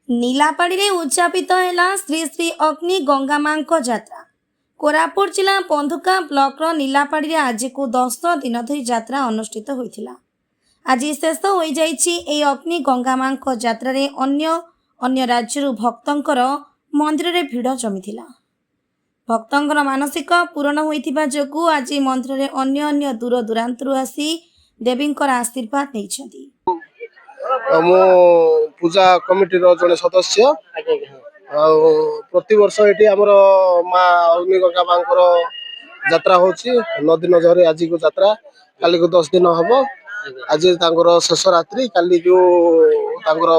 नीलापाड़ी उद्यापित है श्री श्री अग्नि गंगा माँ यात्रा। कोरापुट जिला बंधुका ब्लॉक नीलापाड़ी आज को 10 दिन धरी यात्रा अनुष्ठित होता। आज शेष हो जाइए अग्नि गंगा माँ यात्रा अन्य अन्य राज्य भक्तर मंदिर में भिड़ जमी भक्तर मानसिक पूरण होइथिबा जोगु आज मंदिर में अन्य अन्य दूर दूरांतरु आसी देवी आशीर्वाद नहीं। मु पूजा कमिटी जड़े सदस्य प्रति वर्ष ये आमर माँ अग्नि गंगा माँ यात्रा होची 9 दिन धरी आज को यात्रा काली को 10 दिन हम आज शेष रात्रि काली जो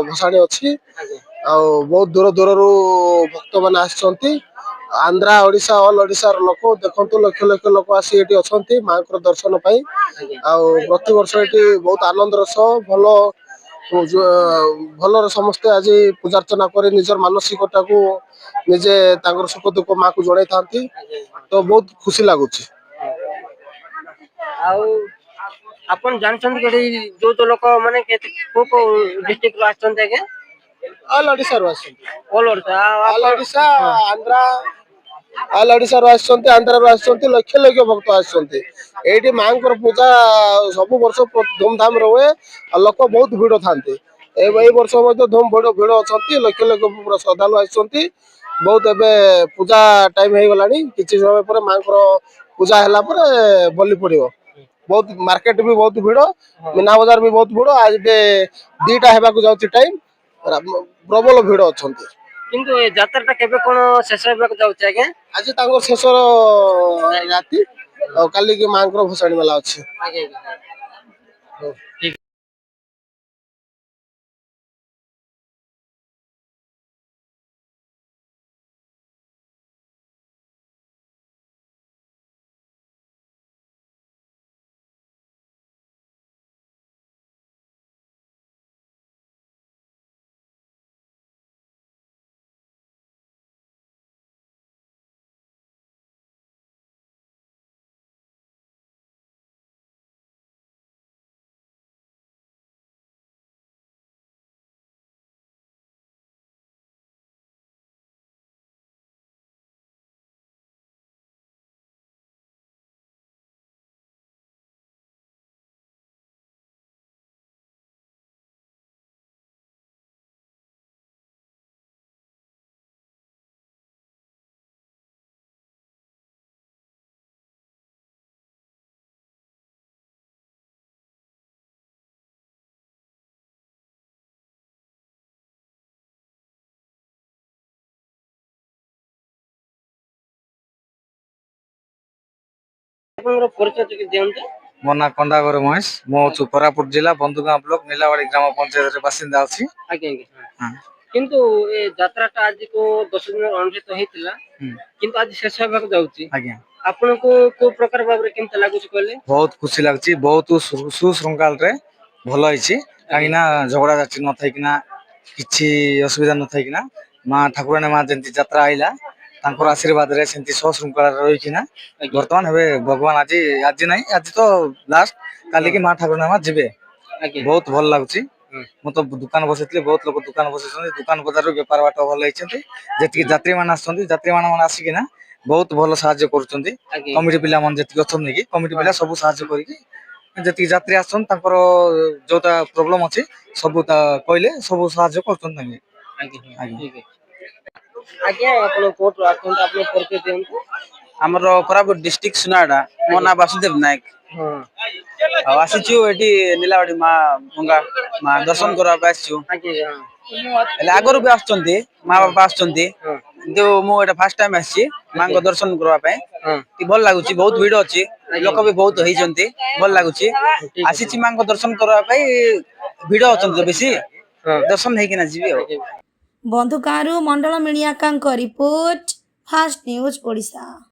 भसाणी अच्छी बहुत दूर दूर भक्त मैंने आसछंती आंध्रा ओडिशा ऑल ओडिशा लोक देखते लक्ष लक्ष लोक आसी अच्छा माँ दर्शन पाई प्रति वर्ष ये बहुत आनंदर सह भल भल समस्ते आज पूजार्चना कर निजर मानसिकता को निजे सुख दुख माँ को जड़ाई था तो बहुत खुशी लगुच। आपण जानछन जो तो लोक माने को डिस्ट्रिक्ट रो आछन आगे ऑल ओडिशा रो ऑल ओडिशा आंध्रा ऑल ओडिशा रो आछन आंध्रा रो आछन लक्ष लक्ष भक्त आछन एठी मां पूजा सब वर्ष धूमधाम रहे लोक बहुत भिड़ था वर्ष धूम भिड़ अच्छा लक्ष लक्ष श्रद्धा आसती बहुत एवं पूजा टाइम हो गला किसी समय पर मां पूजा है बलि पड़ो बहुत मार्केट भी बहुत भिड़ मीना बजार भी बहुत भिड़ आज 2टा होगा जाऊँगी टाइम प्रबल भिड़ अच्छा किंतु ए जात्रा केबे कोन शेष होबा जाउछ आगे आज तांको शेष राति काली की मां भसाणी वाला अच्छे आगे ठीक। मो ना कंडागर महेश मो कोरापुट जिला बंधुगां ब्लॉक नीलावाड़ी ग्राम पंचायत बासिंदा अछि। किंतु ए यात्राटा आज को 10 दिन अनुष्ठित हेतिला किंतु आज शेष होबा जाउची आपन को प्रकार भाबरे केमते लागुच कहले बहुत खुशी लागची बहुत सुशृंखल रे भलो हिची काहिना झगड़ा जाची न थाइकिना किछि असुविधा न थाइकिना मां ठाकुरानी मां जंती यात्रा आइला तांकर आशीर्वाद रे सेंती सुशृंखल रहिकिना वर्तमान हेबे भगवान आज नहीं आज तो लास्ट काली की मां ठाकुरानी मां जिबे बहुत भल लागची मु तो दुकान बसेतले बहुत लोग दुकान बसेछन दुकान बाजार व्यापार बाट भल हिचंती जेति यात्री मान आछंती यात्री मान आसिकिना बहुत भल सहाय्य करूछंती कमिटी पिला मन जेति अछन कि कमिटी पिला सब सहाय्य करिकि जेति यात्री आछन तांकर जोटा प्रॉब्लम अछि सब कहले सब सहाय्य करछन तांगे ठीक है आज्ञा आपण कोर्ट आछन आपण परिचय देंतु आमर कोरापुट डिस्ट्रिक्ट सुनाडा मो ना वासुदेव नायक आसीचु एटी नीलावाड़ी मां गंगा मां दर्शन करबा आसीचु आगर भी आछंती मां बाबा आछंती जो मो एटा फर्स्ट टाइम आसी मां को दर्शन करबा पय ती भल लागुची बहुत भीड़ अछि लोक भी बहुत होइचंती भल लागुची आसीची मां को दर्शन करबा पय भीड़ अछंती बेसी दर्शन हेकिना जीवी हो। बंधुकारू मंडल मिणियाका रिपोर्ट फास्ट न्यूज ओडिशा।